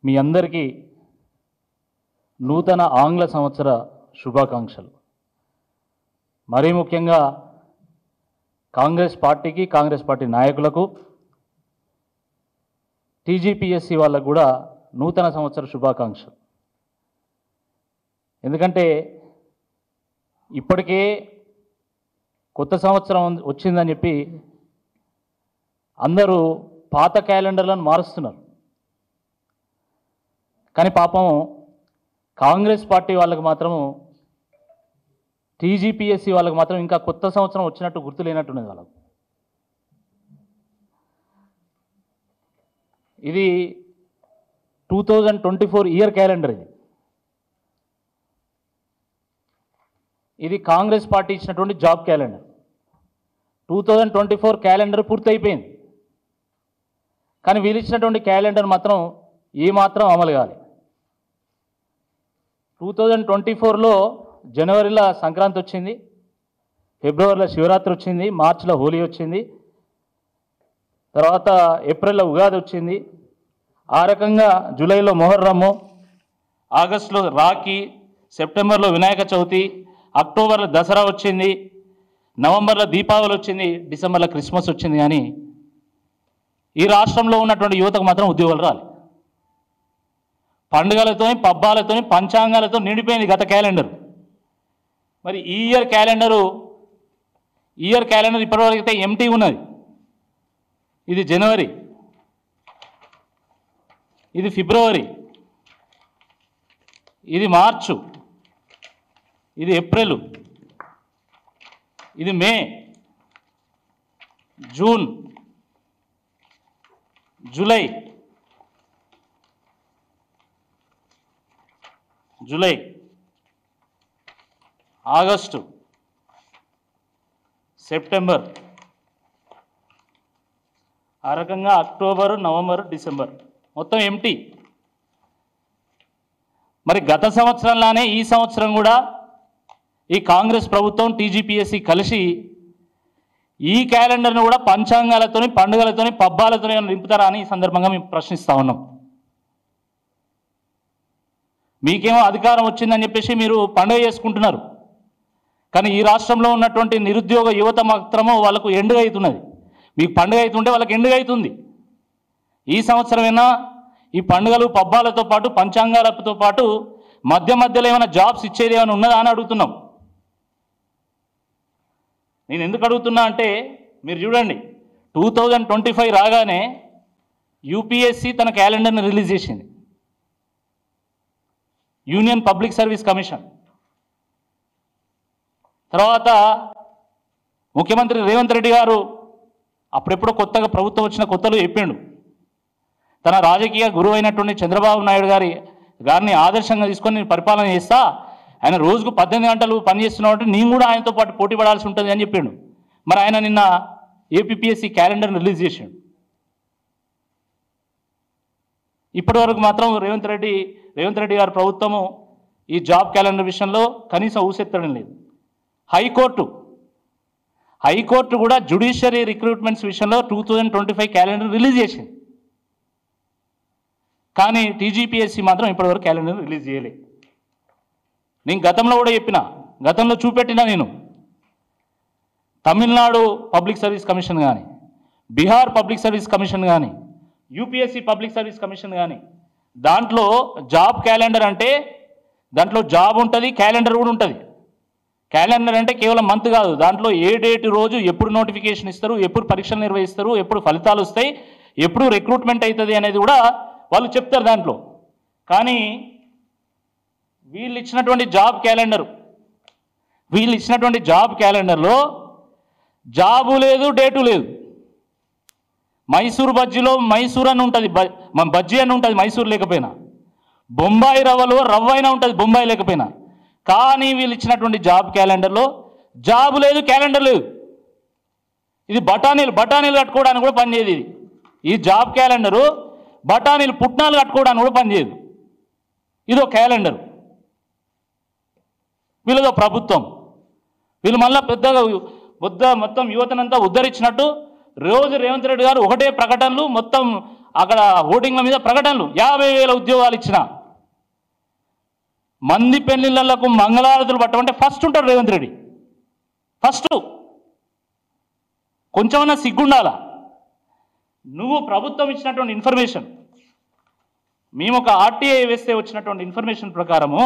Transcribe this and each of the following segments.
మీ అందరికీ నూతన ఆంగ్ల సంవత్సర శుభాకాంక్షలు. మరీ ముఖ్యంగా కాంగ్రెస్ పార్టీకి, కాంగ్రెస్ పార్టీ నాయకులకు, టీజీపీఎస్సీ వాళ్ళకు కూడా నూతన సంవత్సర శుభాకాంక్షలు. ఎందుకంటే ఇప్పటికే కొత్త సంవత్సరం వచ్చిందని చెప్పి అందరూ పాత క్యాలెండర్లను మారుస్తున్నారు. కానీ పాపం కాంగ్రెస్ పార్టీ వాళ్ళకి మాత్రము, టీజీపీఎస్సీ వాళ్ళకి మాత్రం ఇంకా కొత్త సంవత్సరం వచ్చినట్టు గుర్తు లేనట్టున్నది వాళ్ళకు. ఇది 2024 ఇయర్ క్యాలెండర్. ఇది కాంగ్రెస్ పార్టీ ఇచ్చినటువంటి జాబ్ క్యాలెండర్. 2024 క్యాలెండర్ పూర్తయిపోయింది. కానీ వీళ్ళు ఇచ్చినటువంటి క్యాలెండర్ మాత్రం ఏమాత్రం అమలు కాలేదు. 2024లో జనవరిలో సంక్రాంతి వచ్చింది, ఫిబ్రవరిలో శివరాత్రి వచ్చింది, మార్చిలో హోలీ వచ్చింది, తర్వాత ఏప్రిల్లో ఉగాది వచ్చింది, ఆ రకంగా జూలైలో మొహర్రము, ఆగస్టులో రాఖీ, సెప్టెంబర్లో వినాయక చవితి, అక్టోబర్లో దసరా వచ్చింది, నవంబర్లో దీపావళి వచ్చింది, డిసెంబర్లో క్రిస్మస్ వచ్చింది. కానీ ఈ రాష్ట్రంలో ఉన్నటువంటి యువతకు మాత్రం ఉద్యోగాలు రాలి. పండుగలతో, పబ్బాలతో, పంచాంగాలతో నిండిపోయింది గత క్యాలెండర్. మరి ఈ ఇయర్ క్యాలెండర్ ఇప్పటివరకు అయితే ఎంటీ ఉన్నది. ఇది జనవరి, ఇది ఫిబ్రవరి, ఇది మార్చు, ఇది ఏప్రిల్, ఇది మే, జూన్, జూలై, ఆగస్టు, సెప్టెంబర్, ఆ రకంగా అక్టోబరు, నవంబరు, డిసెంబర్ మొత్తం ఎంటీ. మరి గత సంవత్సరంలానే ఈ సంవత్సరం కూడా ఈ కాంగ్రెస్ ప్రభుత్వం, టీజీపీఎస్సీ కలిసి ఈ క్యాలెండర్ను కూడా పంచాంగాలతోని, పండుగలతోని, పబ్బాలతోని నింపుతారా అని ఈ సందర్భంగా మేము ప్రశ్నిస్తూ ఉన్నాం. మీకేమో అధికారం వచ్చిందని చెప్పేసి మీరు పండుగ చేసుకుంటున్నారు. కానీ ఈ రాష్ట్రంలో ఉన్నటువంటి నిరుద్యోగ యువత మాత్రమో వాళ్ళకు ఎండుగా అవుతున్నది. మీకు పండుగ అవుతుంటే వాళ్ళకి ఎండుగా అవుతుంది. ఈ సంవత్సరమైనా ఈ పండుగలు, పబ్బాలతో పాటు, పంచాంగాలతో పాటు మధ్యలో ఏమైనా జాబ్స్ ఇచ్చేది ఏమైనా ఉన్నదా అని అడుగుతున్నాం. నేను ఎందుకు అడుగుతున్నా అంటే, మీరు చూడండి, 2025 రాగానే యూపీఎస్సీ తన క్యాలెండర్ని రిలీజ్ చేసింది. Union public service commission. తర్వాత ముఖ్యమంత్రి రేవంత్ రెడ్డి గారు అప్పుడెప్పుడో కొత్తగా ప్రభుత్వం వచ్చిన కొత్తలో చెప్పిండు, తన రాజకీయ గురువు అయినటువంటి చంద్రబాబు నాయుడు గారిని ఆదర్శంగా తీసుకొని నేను పరిపాలన చేస్తా, ఆయన రోజుకు 18 గంటలు పనిచేస్తున్నావు అంటే నేను కూడా ఆయనతో పాటు పోటీ పడాల్సి ఉంటుంది అని చెప్పిండు. మరి ఆయన నిన్న ఏపీఎస్సీ క్యాలెండర్ని రిలీజ్ చేసిండు. ఇప్పటి వరకు మాత్రం రేవంత్ రెడ్డి గారి ప్రభుత్వము ఈ జాబ్ క్యాలెండర్ విషయంలో కనీసం ఊసెత్తడం లేదు. హైకోర్టు కూడా జ్యుడిషియరీ రిక్రూట్మెంట్స్ విషయంలో 2025 క్యాలెండర్ రిలీజ్ చేసింది. కానీ టీజీపీఎస్సీ మాత్రం ఇప్పటివరకు క్యాలెండర్ రిలీజ్ చేయలేదు. నేను గతంలో కూడా చెప్పిన, గతంలో చూపెట్టినా, నేను తమిళనాడు పబ్లిక్ సర్వీస్ కమిషన్ కానీ, బీహార్ పబ్లిక్ సర్వీస్ కమిషన్ కానీ, యూపీఎస్సీ పబ్లిక్ సర్వీస్ కమిషన్ కానీ, దాంట్లో జాబ్ క్యాలెండర్ అంటే దాంట్లో జాబ్ ఉంటుంది, క్యాలెండర్ కూడా ఉంటుంది. క్యాలెండర్ అంటే కేవలం మంత్ కాదు, దాంట్లో ఏ డేట్ రోజు ఎప్పుడు నోటిఫికేషన్ ఇస్తారు, ఎప్పుడు పరీక్షలు నిర్వహిస్తారు, ఎప్పుడు ఫలితాలు వస్తాయి, ఎప్పుడు రిక్రూట్మెంట్ అవుతుంది అనేది కూడా వాళ్ళు చెప్తారు దాంట్లో. కానీ వీళ్ళు ఇచ్చినటువంటి జాబ్ క్యాలెండర్లో జాబు లేదు, డేటు లేదు. మైసూర్ బజ్జీలో మైసూర్ అని ఉంటుంది, బజ్జీ అని ఉంటుంది మైసూర్ లేకపోయినా. బొంబాయి రవ్వలో రవ్వ అయినా ఉంటుంది బొంబాయి లేకపోయినా. కానీ వీళ్ళు ఇచ్చినటువంటి జాబ్ క్యాలెండర్లో జాబు లేదు, క్యాలెండర్ లేదు. ఇది బఠానీలు కట్టుకోవడానికి కూడా పనిచేయదు. ఈ జాబ్ క్యాలెండరు బఠానీలు, పుట్నాలు కట్టుకోవడానికి కూడా పనిచేయదు. ఇదో క్యాలెండర్, వీళ్ళదో ప్రభుత్వం. వీళ్ళు మళ్ళీ పెద్దగా మొత్తం యువతనంతా ఉద్ధరించినట్టు రోజు రేవంత్ రెడ్డి గారు ఒకటే ప్రకటనలు, మొత్తం అక్కడ ఓటింగ్ల మీద ప్రకటనలు 50,000 ఉద్యోగాలు ఇచ్చిన. మంది పెళ్లిళ్లకు మంగళారతులు పట్టమంటే ఫస్ట్ ఉంటాడు రేవంత్ రెడ్డి. ఫస్ట్ కొంచెమన్నా సిగ్గుండాలా? నువ్వు ప్రభుత్వం ఇచ్చినటువంటి ఇన్ఫర్మేషన్, మేము ఒక ఆర్టీఐ వేస్తే వచ్చినటువంటి ఇన్ఫర్మేషన్ ప్రకారము,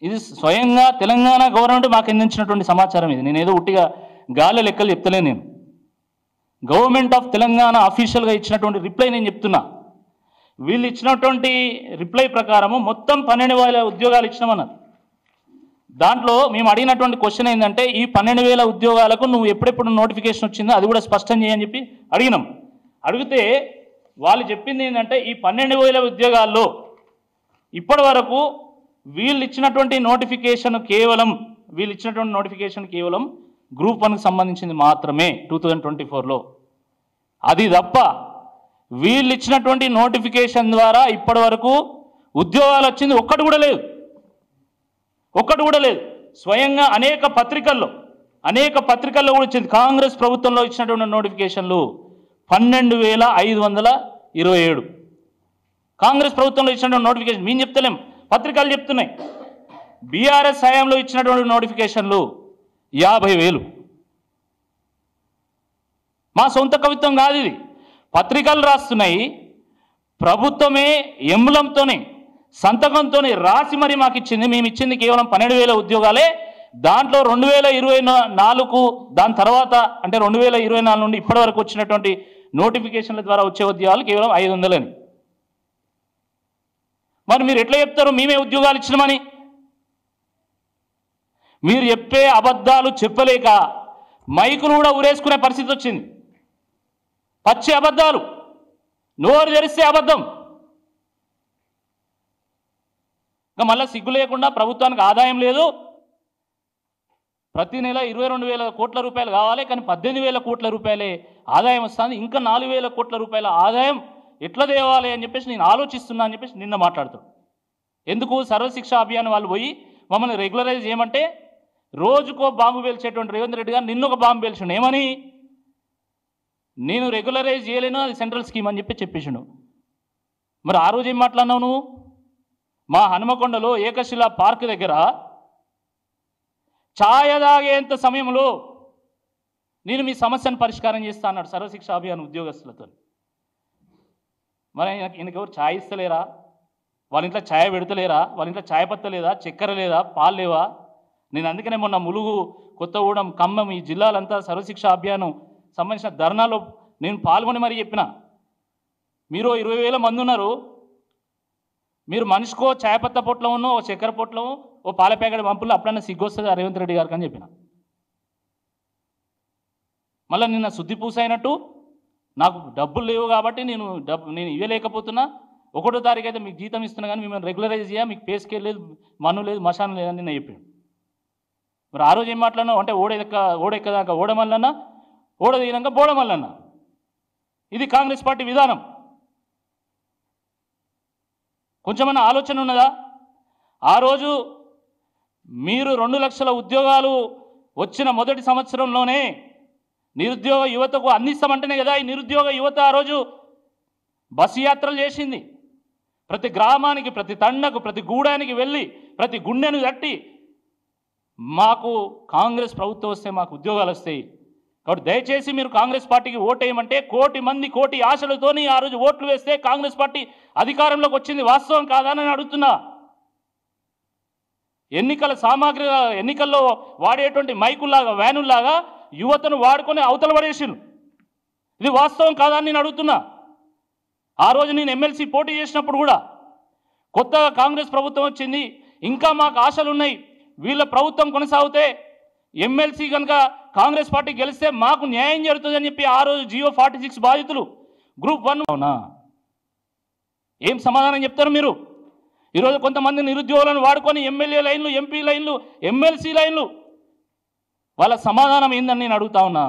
ఇది స్వయంగా తెలంగాణ గవర్నమెంట్ మాకు అందించినటువంటి సమాచారం. ఇది నేను ఏదో ఉట్టిగా గాలి లెక్కలు చెప్తలే, నేను గవర్నమెంట్ ఆఫ్ తెలంగాణ అఫీషియల్గా ఇచ్చినటువంటి రిప్లై నేను చెప్తున్నా. వీళ్ళు ఇచ్చినటువంటి రిప్లై ప్రకారము మొత్తం 12,000 ఉద్యోగాలు ఇచ్చినామన్నారు. దాంట్లో మేము అడిగినటువంటి క్వశ్చన్ ఏంటంటే, ఈ 12,000 ఉద్యోగాలకు నువ్వు ఎప్పుడెప్పుడు నోటిఫికేషన్ వచ్చిందో అది కూడా స్పష్టం చేయని చెప్పి అడిగినాం. అడిగితే వాళ్ళు చెప్పింది ఏంటంటే, ఈ 12,000 ఉద్యోగాల్లో ఇప్పటి వరకు వీళ్ళు ఇచ్చినటువంటి నోటిఫికేషన్ కేవలం గ్రూప్ 1కి సంబంధించింది మాత్రమే 2024లో. అది తప్ప వీళ్ళు ఇచ్చినటువంటి నోటిఫికేషన్ ద్వారా ఇప్పటి వరకు ఉద్యోగాలు వచ్చింది ఒక్కటి కూడా లేదు. స్వయంగా అనేక పత్రికల్లో కూడా ఇచ్చింది. కాంగ్రెస్ ప్రభుత్వంలో ఇచ్చినటువంటి నోటిఫికేషన్లు 12,527. కాంగ్రెస్ ప్రభుత్వంలో ఇచ్చినటువంటి నోటిఫికేషన్ మేము చెప్తలేం, పత్రికలు చెప్తున్నాయి. బీఆర్ఎస్ హయాంలో ఇచ్చినటువంటి నోటిఫికేషన్లు 50,000. మా సొంత కవిత్వం కాదు ఇది, పత్రికలు రాస్తున్నాయి. ప్రభుత్వమే ఎంబలంతోనే సంతకంతోనే రాసి మరి మాకు ఇచ్చింది. మేము ఇచ్చింది కేవలం 12,000 ఉద్యోగాలే. దాంట్లో 2024 దాని తర్వాత అంటే 2024 నుండి ఇప్పటి వరకు వచ్చినటువంటి నోటిఫికేషన్ల ద్వారా వచ్చే ఉద్యోగాలు కేవలం 500 అని. మరి మీరు ఎట్లా చెప్తారు మేమే ఉద్యోగాలు ఇచ్చినామని? మీరు చెప్పే అబద్ధాలు చెప్పలేక మైకులు కూడా ఊరేసుకునే పరిస్థితి వచ్చింది. పచ్చి అబద్ధాలు, నోరు తెరిస్తే అబద్ధం. ఇంకా మళ్ళీ సిగ్గు లేకుండా ప్రభుత్వానికి ఆదాయం లేదు, ప్రతి నెల 22,000 కోట్ల రూపాయలు కావాలి, కానీ 18,000 కోట్ల రూపాయలే ఆదాయం వస్తుంది. ఇంకా 4,000 కోట్ల రూపాయల ఆదాయం ఎట్లా తేవాలి అని చెప్పేసి నేను ఆలోచిస్తున్నా అని చెప్పేసి నిన్న మాట్లాడుతాడు. ఎందుకు? సర్వశిక్ష అభియాన్ వాళ్ళు పోయి మమ్మల్ని రెగ్యులరైజ్ చేయమంటే రోజుకో బాంబు పేల్చేటువంటి రేవంత్ రెడ్డి గారు నిన్న ఒక బాంబు పేల్చిండు. ఏమని? నేను రెగ్యులరైజ్ చేయలేను, అది సెంట్రల్ స్కీమ్ అని చెప్పేసిండు. మరి ఆ రోజు ఏం మాట్లాడినావు నువ్వు? మా హనుమకొండలో ఏకశిలా పార్క్ దగ్గర ఛాయ తాగేంత సమయంలో నేను మీ సమస్యను పరిష్కారం చేస్తా అన్నాడు సర్వశిక్ష అభియాన్ ఉద్యోగస్తులతో. మరి ఈయనకి ఎవరు ఛాయ్ ఇస్తలేరా? వాళ్ళ ఇంట్లో ఛాయ్ పెడతలేరా? వాళ్ళ ఇంట్లో ఛాయ్ పత్త లేదా? చక్కెర లేదా? పాలు లేవా? నేను అందుకనే మొన్న ములుగు, కొత్తగూడెం, ఖమ్మం ఈ జిల్లాలంతా సర్వశిక్ష అభియానం సంబంధించిన ధర్నాలో నేను పాల్గొని మరీ చెప్పిన. మీరు 20,000 మంది ఉన్నారు, మీరు మనిషికో ఛాయ్ పత్త పొట్లం ఉన్నో, ఓ చక్కెర పొట్లం, ఓ పాల ప్యాకెట్ పంపుల్లో అప్పుడన్నా సిగ్గొస్తుంది రేవంత్ రెడ్డి గారికి అని చెప్పిన. మళ్ళీ నిన్న శుద్ధి పూస అయినట్టు నాకు డబ్బులు లేవు కాబట్టి నేను ఇవ్వలేకపోతున్నా, 1వ తారీఖు అయితే మీకు జీతం ఇస్తున్నా కానీ మిమ్మల్ని రెగ్యులరైజ్ చేయ, మీకు పే స్కేల్ లేదు, మన్ను లేదు, మశానం లేదని నిన్న చెప్పాడు. మరి ఆ రోజు ఏం మాట్లాడినావు అంటే ఓడెక్కదాకా ఓడమల్లన్నా, ఓడ దిగినాక బోడమల్లన్నా. ఇది కాంగ్రెస్ పార్టీ విధానం. కొంచెమన్నా ఆలోచన ఉన్నదా? ఆ రోజు మీరు 2 లక్షల ఉద్యోగాలు వచ్చిన మొదటి సంవత్సరంలోనే నిరుద్యోగ యువతకు అందిస్తామంటేనే కదా ఈ నిరుద్యోగ యువత ఆ రోజు బస్సు యాత్రలు చేసింది. ప్రతి గ్రామానికి, ప్రతి తండకు, ప్రతి గూడానికి వెళ్ళి ప్రతి గుండెను తట్టి మాకు కాంగ్రెస్ ప్రభుత్వం వస్తే మాకు ఉద్యోగాలు వస్తాయి, కాబట్టి దయచేసి మీరు కాంగ్రెస్ పార్టీకి ఓటేయమంటే 1,000,000 మంది 1,000,000 ఆశలతోని ఆ రోజు ఓట్లు వేస్తే కాంగ్రెస్ పార్టీ అధికారంలోకి వచ్చింది. వాస్తవం కాదని అడుగుతున్నా. ఎన్నికల్లో వాడేటువంటి మైకుల్లాగా, వ్యానుల్లాగా యువతను వాడుకొని అవతల పడేసిండ్రు. ఇది వాస్తవం కాదని నేను అడుగుతున్నా. ఆ రోజు నేను ఎమ్మెల్సీ పోటీ చేసినప్పుడు కూడా కొత్తగా కాంగ్రెస్ ప్రభుత్వం వచ్చింది, ఇంకా మాకు ఆశలు ఉన్నాయి, వీళ్ళ ప్రభుత్వం కొనసాగితే ఎమ్మెల్సీ కనుక కాంగ్రెస్ పార్టీ గెలిస్తే మాకు న్యాయం జరుగుతుందని చెప్పి ఆ రోజు జియో 46 బాధితులు గ్రూప్ 1 అవునా? ఏం సమాధానం చెప్తారు మీరు? ఈరోజు కొంతమంది నిరుద్యోగులను వాడుకొని ఎమ్మెల్యే లైన్లు, ఎంపీ లైన్లు, ఎమ్మెల్సీ లైన్లు, వాళ్ళ సమాధానం ఏందని నేను అడుగుతా ఉన్నా.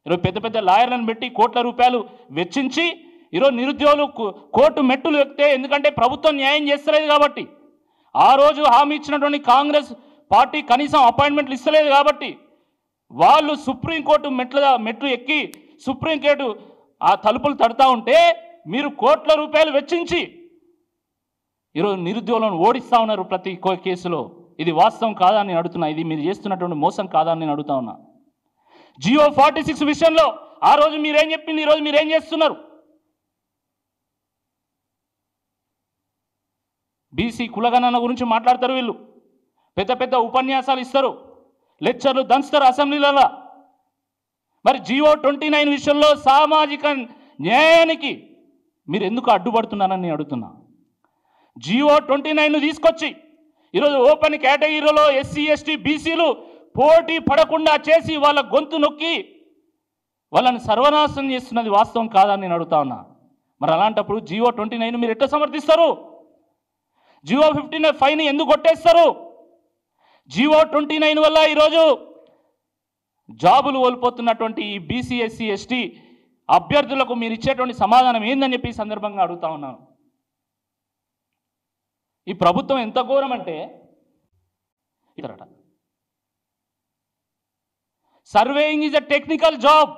ఈరోజు పెద్ద పెద్ద లాయర్లను పెట్టి కోట్ల రూపాయలు వెచ్చించి ఈరోజు నిరుద్యోగులు కోర్టు మెట్టులు ఎక్కితే, ఎందుకంటే ప్రభుత్వం న్యాయం చేస్తలేదు కాబట్టి, ఆ రోజు హామీ ఇచ్చినటువంటి కాంగ్రెస్ పార్టీ కనీసం అపాయింట్మెంట్లు ఇస్తలేదు కాబట్టి వాళ్ళు సుప్రీంకోర్టు మెట్లు ఎక్కి సుప్రీంకోర్టు ఆ తలుపులు తడుతూ ఉంటే మీరు కోట్ల రూపాయలు వెచ్చించి ఈరోజు నిరుద్యోగులను ఓడిస్తూ ఉన్నారు ప్రతి కేసులో. ఇది వాస్తవం కాదా అని నేను అడుగుతున్నా. ఇది మీరు చేస్తున్నటువంటి మోసం కాదా అని నేను అడుగుతా ఉన్నా. జియో 46 విషయంలో ఆ రోజు మీరేం చెప్పింది, ఈరోజు మీరేం చేస్తున్నారు? బీసీ కులగణన గురించి మాట్లాడతారు వీళ్ళు, పెద్ద పెద్ద ఉపన్యాసాలు ఇస్తారు, లెక్చర్లు దంచుతారు అసెంబ్లీలలో. మరి జియో 29 విషయంలో సామాజిక న్యాయానికి మీరు ఎందుకు అడ్డుపడుతున్నారని నేను అడుగుతున్నా. జియో 29ను తీసుకొచ్చి ఈరోజు ఓపెన్ కేటగిరీలో ఎస్సీ ఎస్టీ బీసీలు పోటీ పడకుండా చేసి వాళ్ళ గొంతు నొక్కి వాళ్ళని సర్వనాశనం చేస్తున్నది వాస్తవం కాదని నేను అడుగుతా ఉన్నా. మరి అలాంటప్పుడు జియో 29 మీరు ఎట్లా సమర్థిస్తారు? జియో 55ని ఎందుకు కొట్టేస్తారు? జియో 29 వల్ల ఈరోజు జాబులు కోల్పోతున్నటువంటి ఈ బీసీ ఎస్సీ ఎస్టీ అభ్యర్థులకు మీరు ఇచ్చేటువంటి సమాధానం ఏందని చెప్పి ఈ సందర్భంగా అడుగుతా ఉన్నాను. ఈ ప్రభుత్వం ఎంత ఘోరం అంటే ఇతరట surveying is a technical job.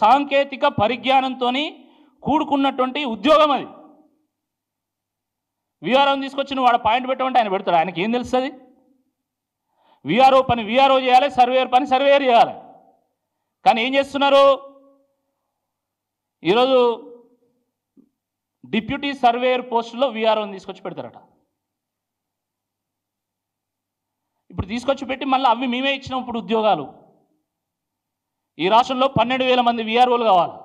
సాంకేతిక పరిజ్ఞానంతో కూడుకున్నటువంటి ఉద్యోగం అది. విఆర్ఓని తీసుకొచ్చి నువ్వు వాడు పాయింట్ పెట్టమంటే ఆయన పెడతాడు. ఆయనకి ఏం తెలుస్తుంది? విఆర్ఓ పని విఆర్ఓ చేయాలి, సర్వేయర్ పని సర్వేయర్ చేయాలి. కానీ ఏం చేస్తున్నారు? ఈరోజు డిప్యూటీ సర్వేయర్ పోస్టులో విఆర్ఓని తీసుకొచ్చి పెడతారట. ఇప్పుడు తీసుకొచ్చి పెట్టి మళ్ళీ అవి మేమే ఇచ్చినాం ఇప్పుడు ఉద్యోగాలు. ఈ రాష్ట్రంలో 12,000 మంది విఆర్ఓలు కావాలి.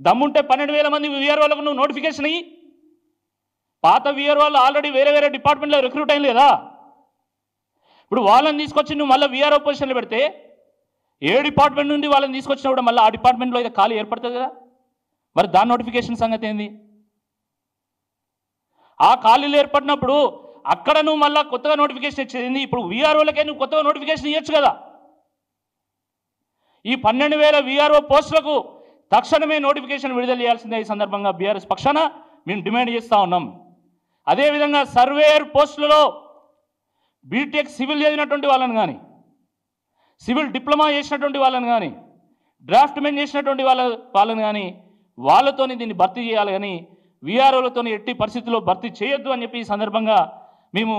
దమ్ముంటే 12,000 మంది విఆర్ఓలకు నువ్వు నోటిఫికేషన్ ఇయ్యి. పాత విఆర్ఓలు ఆల్రెడీ వేరే వేరే డిపార్ట్మెంట్లో రిక్రూట్ అయ్యి లేదా? ఇప్పుడు వాళ్ళని తీసుకొచ్చి నువ్వు మళ్ళీ విఆర్ఓ పొజిషన్లో పెడితే ఏ డిపార్ట్మెంట్ నుండి వాళ్ళని తీసుకొచ్చినా కూడా మళ్ళీ ఆ డిపార్ట్మెంట్లో అయితే ఖాళీ ఏర్పడుతుంది కదా. మరి దాని నోటిఫికేషన్ సంగతి ఏంది? ఆ ఖాళీలు ఏర్పడినప్పుడు అక్కడ నువ్వు మళ్ళీ కొత్తగా నోటిఫికేషన్ ఇచ్చేది. ఇప్పుడు విఆర్ఓలకే నువ్వు కొత్తగా నోటిఫికేషన్ ఇవ్వచ్చు కదా. ఈ 12,000 విఆర్ఓ పోస్టులకు తక్షణమే నోటిఫికేషన్ విడుదల చేయాల్సిందే. ఈ సందర్భంగా బీఆర్ఎస్ పక్షాన మేము డిమాండ్ చేస్తూ ఉన్నాం. అదేవిధంగా సర్వేయర్ పోస్టులలో బీటెక్ సివిల్ చదివినటువంటి వాళ్ళని కానీ, సివిల్ డిప్లొమా చేసినటువంటి వాళ్ళని కానీ, డ్రాఫ్ట్మెన్ చేసినటువంటి వాళ్ళని కానీ వాళ్ళతోని దీన్ని భర్తీ చేయాలి. కానీ విఆర్ఓలతో ఎట్టి పరిస్థితుల్లో భర్తీ చేయొద్దు అని చెప్పి ఈ సందర్భంగా మేము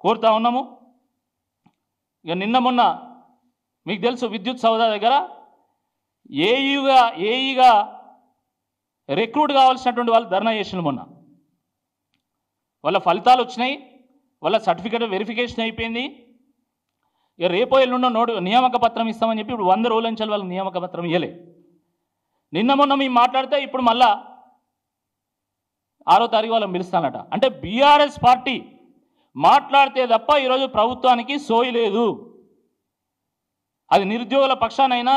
కోరుతా ఉన్నాము. ఇక నిన్న మొన్న మీకు తెలుసు విద్యుత్ సౌదా దగ్గర ఏఈగా రిక్రూట్ కావాల్సినటువంటి వాళ్ళు ధర్నా చేసిన మొన్న. వాళ్ళ ఫలితాలు వచ్చినాయి, వాళ్ళ సర్టిఫికేట్ వెరిఫికేషన్ అయిపోయింది. ఇక రేపో ఎల్లుండో నియామక పత్రం ఇస్తామని చెప్పి ఇప్పుడు 100 రోజుల నుంచి వాళ్ళకి నియామక పత్రం ఇవ్వలే. నిన్న మొన్న మేము మాట్లాడితే ఇప్పుడు మళ్ళా 6వ తారీఖు వాళ్ళని పిలుస్తానట. అంటే బీఆర్ఎస్ పార్టీ మాట్లాడితే తప్ప ఈరోజు ప్రభుత్వానికి సోయి లేదు. అది నిరుద్యోగుల పక్షానైనా,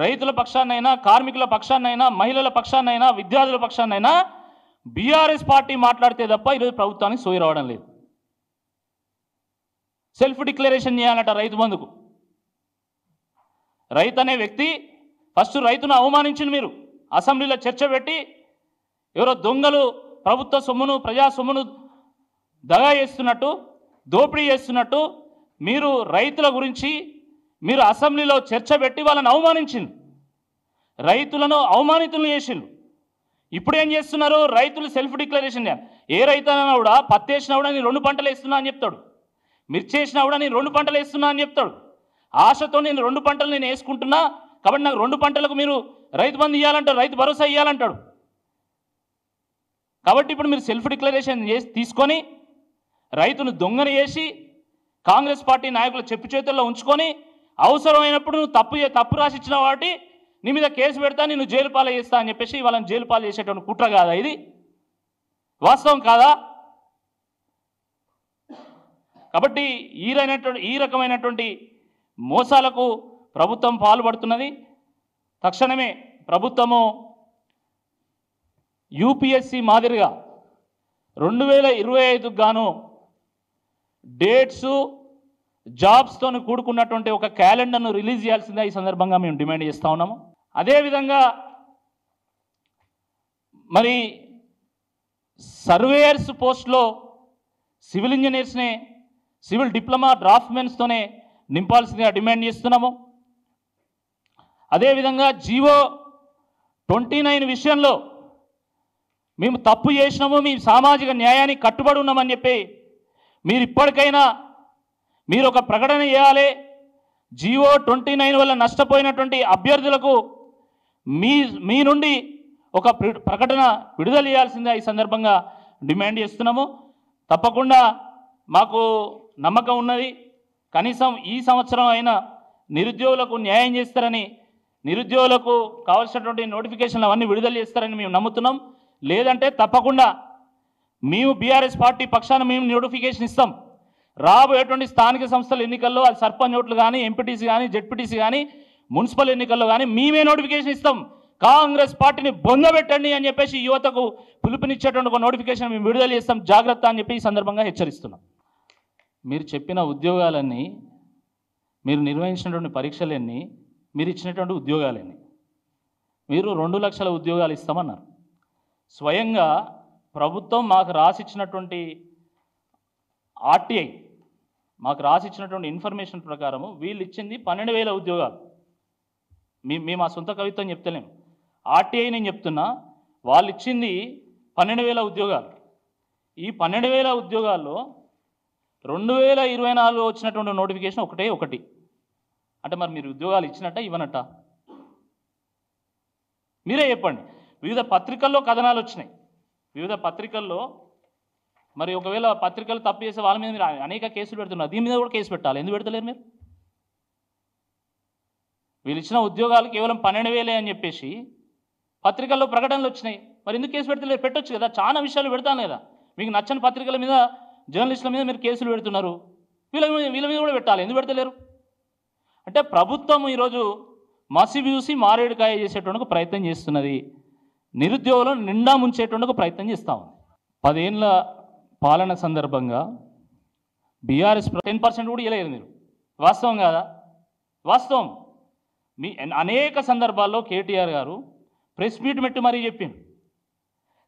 రైతుల పక్షానైనా, కార్మికుల పక్షానైనా, మహిళల పక్షానైనా, విద్యార్థుల పక్షానైనా బీఆర్ఎస్ పార్టీ మాట్లాడితే తప్ప ఈరోజు ప్రభుత్వానికి సోయి రావడం లేదు. సెల్ఫ్ డిక్లరేషన్ చేయాలట రైతు బంధుకు. రైతు అనే వ్యక్తి ఫస్ట్ రైతును అవమానించింది మీరు. అసెంబ్లీలో చర్చ పెట్టి ఎవరో దొంగలు ప్రభుత్వ సొమ్మును, ప్రజా సొమ్మును దగా చేస్తున్నట్టు, దోపిడీ చేస్తున్నట్టు మీరు రైతుల గురించి మీరు అసెంబ్లీలో చర్చ పెట్టి వాళ్ళని అవమానించింది. రైతులను అవమానితులను చేసిండ్రు. ఇప్పుడు ఏం చేస్తున్నారు? రైతులు సెల్ఫ్ డిక్లరేషన్ చేయాలి. ఏ రైతు అయినా కూడా పత్తి వేసినా కూడా నేను 2 పంటలు వేస్తున్నా అని చెప్తాడు. మిర్చి వేసినా కూడా నేను 2 పంటలు వేస్తున్నా అని చెప్తాడు. ఆశతో నేను 2 పంటలు నేను వేసుకుంటున్నా కాబట్టి నాకు 2 పంటలకు మీరు రైతు బంధు ఇవ్వాలంటాడు, రైతు భరోసా ఇవ్వాలంటాడు. కాబట్టి ఇప్పుడు మీరు సెల్ఫ్ డిక్లరేషన్ తీసుకొని రైతును దొంగని చేసి కాంగ్రెస్ పార్టీ నాయకుల చెప్పు చేతుల్లో ఉంచుకొని అవసరమైనప్పుడు నువ్వు తప్పు రాసిచ్చిన వాటి నీ మీద కేసు పెడతా, నేను జైలు పాలు చేస్తా అని చెప్పేసి వాళ్ళని జైలు పాలు చేసేటువంటి కుట్ర కాదా? ఇది వాస్తవం కాదా? కాబట్టి ఈ రకమైనటువంటి మోసాలకు ప్రభుత్వం పాల్పడుతున్నది. తక్షణమే ప్రభుత్వము యూపీఎస్సీ మాదిరిగా 2025కు గాను డేట్స్, జాబ్స్తో కూడుకున్నటువంటి ఒక క్యాలెండర్ను రిలీజ్ చేయాల్సిందే ఈ సందర్భంగా మేము డిమాండ్ చేస్తూ ఉన్నాము. అదేవిధంగా మరి సర్వేయర్స్ పోస్ట్లో సివిల్ ఇంజనీర్స్నే, సివిల్ డిప్లొమా డ్రాఫ్ట్మెన్స్తోనే నింపాల్సిందిగా డిమాండ్ చేస్తున్నాము. అదేవిధంగా జీవో 29 విషయంలో మేము తప్పు చేసినాము, మీ సామాజిక న్యాయానికి కట్టుబడి ఉన్నామని చెప్పి మీరు ఇప్పటికైనా మీరు ఒక ప్రకటన చేయాలి. జీవో 29 వల్ల నష్టపోయినటువంటి అభ్యర్థులకు మీ నుండి ఒక ప్రకటన విడుదల చేయాల్సిందే ఈ సందర్భంగా డిమాండ్ చేస్తున్నాము. తప్పకుండా మాకు నమ్మకం ఉన్నది, కనీసం ఈ సంవత్సరం అయినా నిరుద్యోగులకు న్యాయం చేస్తారని, నిరుద్యోగులకు కావాల్సినటువంటి నోటిఫికేషన్లు అవన్నీ విడుదల చేస్తారని మేము నమ్ముతున్నాం. లేదంటే తప్పకుండా మేము బీఆర్ఎస్ పార్టీ పక్షాన మేము నోటిఫికేషన్ ఇస్తాం. రాబోయేటువంటి స్థానిక సంస్థల ఎన్నికల్లో అది సర్పంచ్ ఓట్లు కానీ, ఎంపీటీసీ కానీ, జెడ్పీటీసీ కానీ, మున్సిపల్ ఎన్నికల్లో కానీ మేమే నోటిఫికేషన్ ఇస్తాం. కాంగ్రెస్ పార్టీని బొందబెట్టండి అని చెప్పేసి యువతకు పిలుపునిచ్చేటువంటి ఒక నోటిఫికేషన్ మేము విడుదల చేస్తాం, జాగ్రత్త అని చెప్పి ఈ సందర్భంగా హెచ్చరిస్తున్నాం. మీరు చెప్పిన ఉద్యోగాలన్నీ, మీరు నిర్వహించినటువంటి పరీక్షలన్నీ, మీరు ఇచ్చినటువంటి ఉద్యోగాలన్నీ, మీరు 2 లక్షల ఉద్యోగాలు ఇస్తామన్నారు. స్వయంగా ప్రభుత్వం మాకు రాసిచ్చినటువంటి ఆర్టీఐ మాకు రాసిచ్చినటువంటి ఇన్ఫర్మేషన్ ప్రకారము వీళ్ళు ఇచ్చింది 12,000 ఉద్యోగాలు. మేము ఆ సొంత కవిత్వం చెప్తలేము, ఆర్టీఐ నేను చెప్తున్నా. వాళ్ళు ఇచ్చింది 12,000 ఉద్యోగాలు. ఈ 12,000 ఉద్యోగాల్లో 2024 వచ్చినటువంటి నోటిఫికేషన్ ఒకటి. అంటే మరి మీరు ఉద్యోగాలు ఇచ్చినట్ట ఇవ్వనట్ట మీరే చెప్పండి. వివిధ పత్రికల్లో కథనాలు వచ్చినాయి, వివిధ పత్రికల్లో. మరి ఒకవేళ పత్రికలు తప్పు చేసే వాళ్ళ మీద మీరు అనేక కేసులు పెడుతున్నారు, దీని మీద కూడా కేసు పెట్టాలి. ఎందుకు పెడతలేరు మీరు? వీళ్ళు ఇచ్చిన ఉద్యోగాలు కేవలం 12,000 అని చెప్పేసి పత్రికల్లో ప్రకటనలు వచ్చినాయి. మరి ఎందుకు కేసు పెడతలేరు? పెట్టొచ్చు కదా, చాలా విషయాలు పెడతాను కదా. మీకు నచ్చని పత్రికల మీద, జర్నలిస్టుల మీద మీరు కేసులు పెడుతున్నారు, వీళ్ళ మీద కూడా పెట్టాలి. ఎందుకు పెడతలేరు? అంటే ప్రభుత్వం ఈరోజు మసిబూసి మారేడుకాయ చేసేటువంటి ప్రయత్నం చేస్తున్నది, నిరుద్యోగులను నిండా ముంచేటువంటి ప్రయత్నం చేస్తూ ఉంది. 10 ఏళ్ళ పాలన సందర్భంగా బీఆర్ఎస్ 10% కూడా ఇవ్వలేదు మీరు. వాస్తవం కాదా? వాస్తవం. మీ అనేక సందర్భాల్లో కేటీఆర్ గారు ప్రెస్ మీట్ పెట్టి మరీ చెప్పిండు,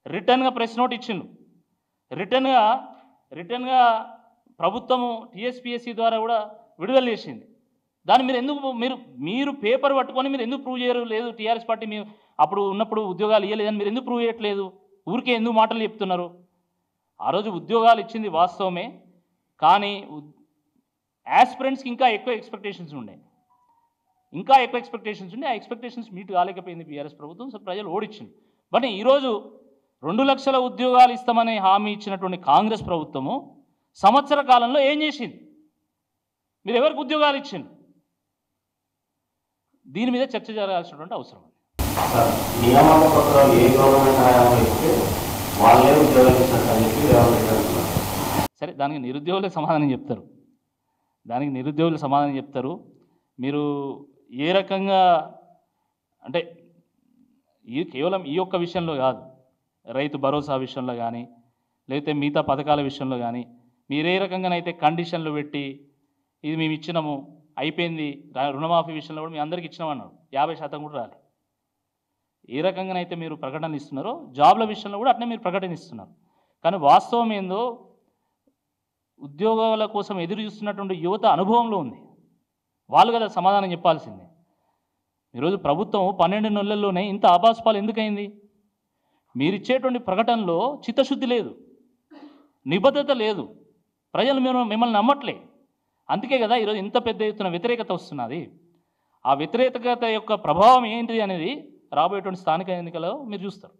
రిటర్న్గా ప్రెస్ నోట్ ఇచ్చిండు, రిటర్న్గా ప్రభుత్వము టీఎస్పీఎస్సీ ద్వారా కూడా విడుదల చేసింది. దాన్ని మీరు ఎందుకు మీరు పేపర్ పట్టుకొని మీరు ఎందుకు ప్రూవ్ చేయరు? లేదు టీఆర్ఎస్ పార్టీ మేము అప్పుడు ఉన్నప్పుడు ఉద్యోగాలు ఇవ్వలేదని మీరు ఎందుకు ప్రూవ్ చేయట్లేదు? ఊరికే ఎందుకు మాటలు చెప్తున్నారు? ఆ రోజు ఉద్యోగాలు ఇచ్చింది వాస్తవమే, కానీ యాస్పిరెంట్స్కి ఇంకా ఎక్కువ ఎక్స్పెక్టేషన్స్ ఉండే, ఆ ఎక్స్పెక్టేషన్స్ మీట్ కాలేకపోయింది బీఆర్ఎస్ ప్రభుత్వం. సో ప్రజలు ఓడిచ్చింది. బట్ ఈరోజు 2 లక్షల ఉద్యోగాలు ఇస్తామని హామీ ఇచ్చినటువంటి కాంగ్రెస్ ప్రభుత్వము సంవత్సర కాలంలో ఏం చేసింది? మీరు ఎవరికి ఉద్యోగాలు ఇచ్చింది? దీని మీద చర్చ జరగాల్సినటువంటి అవసరం ఉంది. సరే, దానికి నిరుద్యోగులే సమాధానం చెప్తారు. మీరు ఏ రకంగా అంటే కేవలం ఈ ఒక్క విషయంలో కాదు, రైతు భరోసా విషయంలో కానీ, లేకపోతే మిగతా పథకాల విషయంలో కానీ మీరు ఏ రకంగానైతే కండిషన్లు పెట్టి ఇది మేము ఇచ్చినాము అయిపోయింది, రుణమాఫీ విషయంలో కూడా మేము అందరికి ఇచ్చినామన్నారు, 50% కూడా రాలి. ఏ రకంగానైతే మీరు ప్రకటనలు ఇస్తున్నారో జాబ్ల విషయంలో కూడా అట్నే మీరు ప్రకటన ఇస్తున్నారు. కానీ వాస్తవం ఏందో ఉద్యోగాల కోసం ఎదురు చూస్తున్నటువంటి యువత అనుభవంలో ఉంది. వాళ్ళు కదా సమాధానం చెప్పాల్సిందే. ఈరోజు ప్రభుత్వం 12 నెలల్లోనే ఇంత ఆభాస్పాలు ఎందుకైంది? మీరు ఇచ్చేటువంటి ప్రకటనలో చిత్తశుద్ధి లేదు, నిబద్ధత లేదు, ప్రజలు మిమ్మల్ని నమ్మట్లే. అందుకే కదా ఈరోజు ఇంత పెద్ద ఎత్తున వ్యతిరేకత వస్తున్నది. ఆ వ్యతిరేకత యొక్క ప్రభావం ఏంటిది అనేది రాబోయేటువంటి స్థానిక ఎన్నికల్లో మీరు చూస్తారు.